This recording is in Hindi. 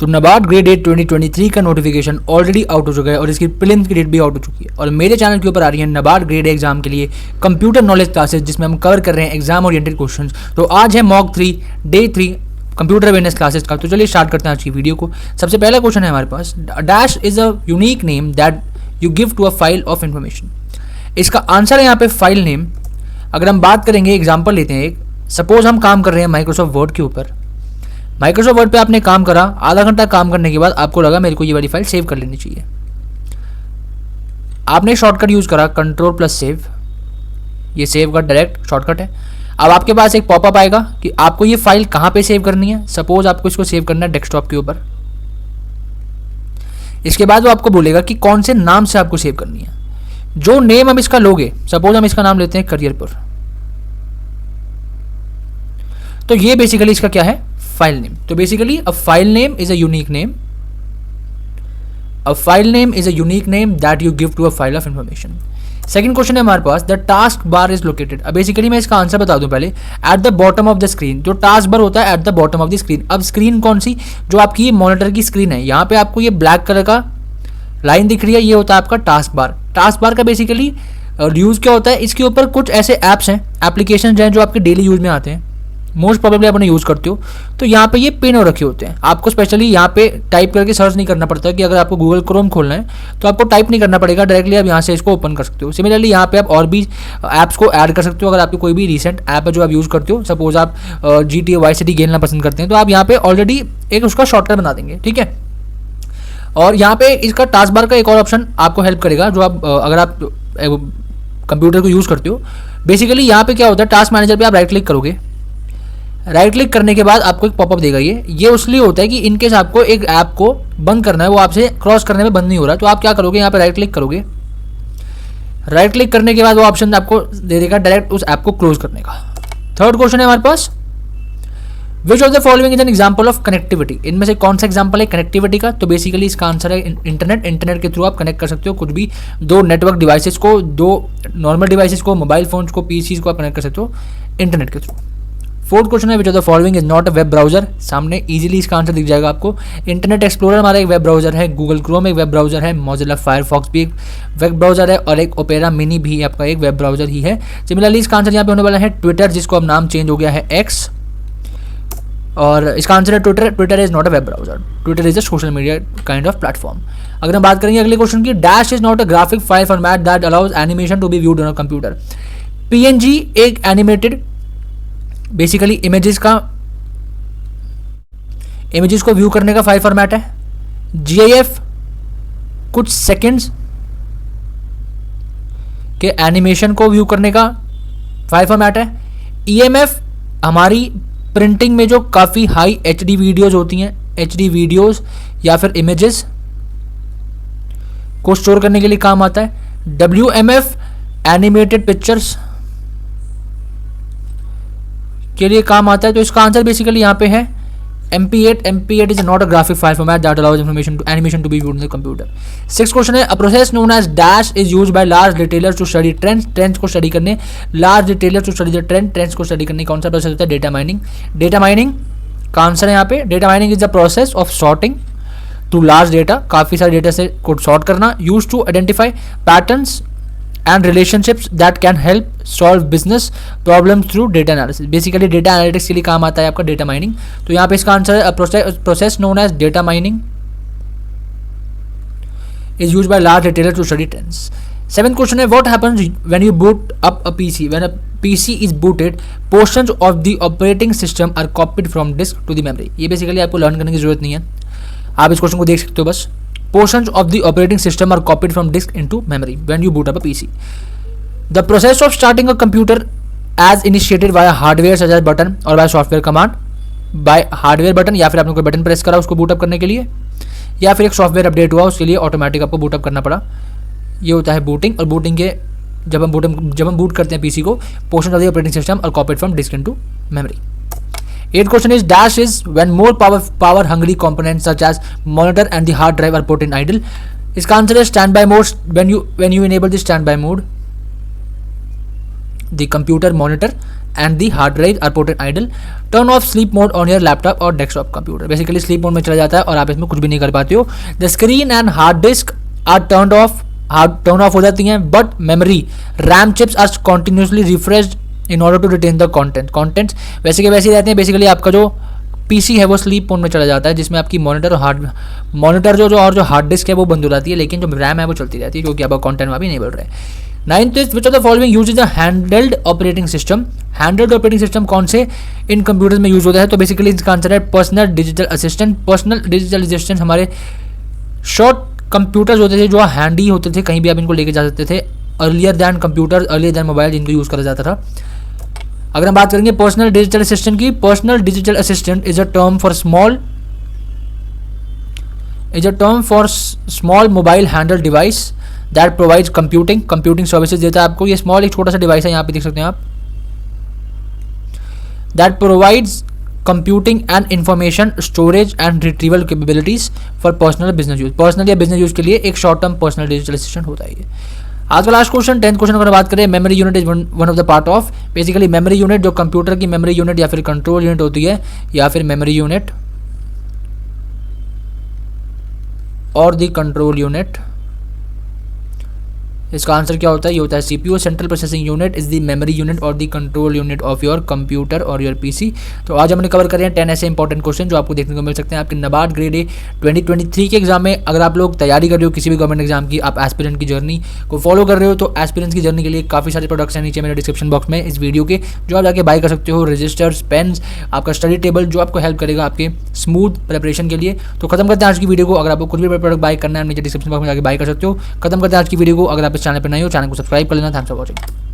तो नाबार्ड ग्रेड 8 2023 का नोटिफिकेशन ऑलरेडी आउट हो चुका है और इसकी प्रीलिम्स की डेट भी आउट हो चुकी है और मेरे चैनल के ऊपर आ रही है नाबार्ड ग्रेड एग्जाम के लिए कंप्यूटर नॉलेज क्लासेस जिसमें हम कवर कर रहे हैं एग्जाम ओरिएंटेड क्वेश्चंस। तो आज है mock 3 day 3 computer awareness classes का। तो चलिए स्टार्ट करते हैं आज की वीडियो को। सबसे पहला क्वेश्चन है हमारे पास, dash is a unique name that you give to a file of information. इसका आंसर है यहाँ पे फाइल नेम। अगर हम बात करेंगे, एग्जाम्पल लेते हैं एक, सपोज हम काम कर रहे हैं माइक्रोसॉफ्ट वर्ड के ऊपर। माइक्रोसॉफ्ट वर्ड पे आपने काम करा, आधा घंटा काम करने के बाद आपको लगा मेरे को ये वाली फाइल सेव कर लेनी चाहिए। आपने शॉर्टकट यूज करा Ctrl+सेव, ये सेव का डायरेक्ट शॉर्टकट है। अब आपके पास एक पॉपअप आएगा कि आपको ये फाइल कहाँ पे सेव करनी है। सपोज आपको इसको सेव करना है डेस्कटॉप के ऊपर। इसके बाद वो आपको बोलेगा कि कौन से नाम से आपको सेव करनी है। जो नेम हम इसका लोगे, सपोज हम इसका नाम लेते हैं करियर पर, तो ये बेसिकली इसका क्या है, फाइल नेम। तो basically a file name is a unique name, a file name is a unique name that you give to a file of information. Second question है हमारे पास, the task bar is located. अब बेसिकली मैं इसका आंसर बता दूं पहले, at the bottom of the screen. जो टास्क बार होता है at the bottom of the screen. अब स्क्रीन कौन सी, जो आपकी मॉनिटर की स्क्रीन है, यहाँ पे आपको ये ब्लैक कलर का लाइन दिख रही है, ये होता है आपका टास्क बार। टास्क बार का बेसिकली यूज क्या होता है, इसके ऊपर कुछ ऐसे ऐप्स हैं, एप्लीकेशन हैं जो आपके डेली यूज में आते हैं, मोस्ट प्रोबेबली आप उन्हें यूज़ करते हो। तो यहाँ पे ये पिन हो रखे होते हैं। आपको स्पेशली यहाँ पे टाइप करके सर्च नहीं करना पड़ता कि अगर आपको गूगल क्रोम खोलना है तो आपको टाइप नहीं करना पड़ेगा, डायरेक्टली आप यहाँ से इसको ओपन कर सकते हो। सिमिलरली यहाँ पे आप और भी ऐप्स को ऐड कर सकते हो। अगर आपकी कोई भी रिसेंट ऐप है जो आप यूज़ करते हो, सपोज आप GTA Vice City खेलना पसंद करते हैं, तो आप यहाँ पे ऑलरेडी एक उसका शॉर्टकट बना देंगे, ठीक है। और यहाँ पे इसका टास्क बार का एक और ऑप्शन आपको हेल्प करेगा, जो आप अगर आप कंप्यूटर को यूज़ करते हो। बेसिकली यहाँ पे क्या होता है, टास्क मैनेजर पे आप राइट क्लिक करोगे। राइट क्लिक करने के बाद आपको एक पॉपअप देगा। ये उसलिए होता है कि इनकेस आपको एक ऐप को बंद करना है, वो आपसे क्रॉस करने में बंद नहीं हो रहा, तो आप क्या करोगे, यहाँ पे राइट क्लिक करोगे। राइट क्लिक करने के बाद वो ऑप्शन आपको दे देगा डायरेक्ट उस ऐप को क्लोज करने का। थर्ड क्वेश्चन है हमारे पास, which of the following is an example of connectivity. इनमें से कौन सा एग्जाम्पल है कनेक्टिविटी का। तो बेसिकली इसका आंसर है इंटरनेट के थ्रू आप कनेक्ट कर सकते हो कुछ भी, दो नेटवर्क डिवाइसेस को, दो नॉर्मल डिवाइसेस को, मोबाइल फोन्स को, पीसीज को आप कनेक्ट कर सकते हो इंटरनेट के थ्रू। फोर्थ क्वेश्चन है, विच of the following is not a web browser. सामने इजीली इसका आंसर दिख जाएगा आपको। इंटरनेट एक्सप्लोरर हमारा एक वेब ब्राउजर है, गूगल क्रोम एक वेब ब्राउजर है, मोजिला फायरफॉक्स भी एक वेब ब्राउजर है और एक ओपेरा मिनी भी आपका एक वेब ब्राउजर ही है। सिमिलरली इसका आंसर यहाँ पे होने वाला है ट्विटर, जिसको अब नाम चेंज हो गया है एक्स, और इसका आंसर है Twitter. Twitter is not a web browser, Twitter is a social media kind of platform. अगर हम बात करेंगे अगले क्वेश्चन की, dash is not a graphic file format that allows animation to be viewed on a computer. PNG एक एनिमेटेड बेसिकली इमेजेस को व्यू करने का फाइल फॉर्मेट है। GIF कुछ सेकंड्स के एनिमेशन को व्यू करने का फाइल फॉर्मेट है। EMF हमारी प्रिंटिंग में जो काफ़ी हाई HD वीडियोज़ होती हैं, HD वीडियोज़ या फिर इमेजेस को स्टोर करने के लिए काम आता है। WMF एनिमेटेड पिक्चर्स के लिए काम आता है। तो इसका आंसर बेसिकली यहाँ पे है MP8 is not a graphic file format that allows animation to be viewed in the computer. Sixth question है, a process known as dash is used by large retailers to study trends. Trends को स्टडी करने, large retailers to study the trends को स्टडी करने कौन सा प्रोसेस होता है, डेटा माइनिंग। डेटा माइनिंग का आंसर है यहाँ पे, data mining is the process of sorting to large data, काफ़ी सारे डेटा से को सॉर्ट करना, use to identify patterns and relationships that can help solve business problems through data analysis। Basically data analytics के लिए काम आता है आपका डेटा माइनिंग। तो यहाँ पे इसका आंसर है process known as data mining is used by large retailers to study trends। Seventh question है, what happens when you boot up a PC? When a PC is booted, portions of the operating system are copied from disk to the memory। ये बेसिकली आपको लर्न करने की जरूरत नहीं है, आप इस क्वेश्चन को देख सकते हो बस। Portions of the operating system are copied from disk into memory when you boot up a PC। The process of starting a computer as initiated via hardware such as button or by software command, by hardware button या फिर आपने कोई बटन प्रेस करा उसको बूटअप करने के लिए, या फिर एक सॉफ्टवेयर अपडेट हुआ उसके लिए ऑटोमेटिक आपको बूटअप करना पड़ा, ये होता है बूटिंग। और बूटिंग के जब हम बूट करते हैं PC को, portions of the operating system are copied from disk into memory। Eighth question is, dash is when more power hungry components such as monitor and the hard drive are put in idle। इसका आंसर है standby mode। when you enable the standby mode, the computer monitor and the hard drive are put in idle. Turn off sleep mode on your laptop or desktop computer. Basically sleep mode में चला जाता है और आप इसमें कुछ भी नहीं कर पाते हो. The screen and hard disk are turned off हो जाती हैं, but memory RAM chips are continuously refreshed in order to retain the contents वैसे के वैसे ही रहते हैं. बेसिकली आपका जो पीसी है वो स्लीप मोड में चला जाता है, जिसमें आपकी मॉनिटर जो हार्ड डिस्क है वो बंद हो जाती है, लेकिन जो रैम है वो चलती रहती है क्योंकि आपका कंटेंट वहाँ भी नहीं बढ़ रहा है. 9th is which of the following uses a handheld operating system. Handled operating system कौन से इन कंप्यूटर्स में यूज होता है? तो बेसिकली इसका आंसर है personal digital assistant. Personal digital assistant हमारे शॉर्ट कंप्यूटर्स होते थे जो हैंडी होते थे, कहीं भी आप इनको लेके जा सकते थे. अर्लियर दैन मोबाइल जिनको यूज़ करा जाता था. अगर हम बात करेंगे पर्सनल डिजिटल असिस्टेंट की, personal digital assistant is a term for small mobile handle device that provides computing services देता है आपको. ये स्मॉल एक छोटा सा डिवाइस है, यहाँ पे देख सकते हैं आप, that provides computing and information storage and retrieval capabilities for personal business use. Personal या बिजनेस यूज के लिए एक short term personal digital assistant होता है ये. आज का लास्ट क्वेश्चन 10th क्वेश्चन अगर बात करें, memory unit is one of the part of. Basically memory unit जो कंप्यूटर की मेमोरी यूनिट या फिर कंट्रोल यूनिट होती है, या फिर मेमोरी यूनिट और द कंट्रोल यूनिट, इसका आंसर क्या होता है? ये होता है CPU. Central processing unit is the memory unit और the control unit of your computer और योर पीसी. तो आज हमने कवर करें 10 ऐसे इंपॉर्टेंट क्वेश्चन जो आपको देखने को मिल सकते हैं आपके नाबार्ड ग्रेड ए 2023 के एग्जाम में. अगर आप लोग तैयारी कर रहे हो किसी भी गवर्नमेंट एग्जाम की, आप एस्पिरेंट की जर्नी को फॉलो कर रहे हो, तो एस्पिरेंट्स की जर्नी के लिए काफ़ी सारे प्रोडक्ट्स हैं नीचे मेरे डिस्क्रिप्शन बॉक्स में इस वीडियो के, जो आप जाके बाय कर सकते हो. रजिस्टर्स, पेन्स, आपका स्टडी टेबल जो आपको हेल्प करेगा आपके स्मूथ प्रिपरेशन के लिए. तो खत्म करते हैं आज की वीडियो को. अगर आपको कुछ भी प्रोडक्ट बाय करना है, नीचे डिस्क्रिप्शन बॉक्स में जाकर बाय कर सकते हो. खत्म करते हैं आज की वीडियो को. अगर आप इस चैनल पर नहीं हो, चैनल को सब्सक्राइब कर लेना. Thanks for watching.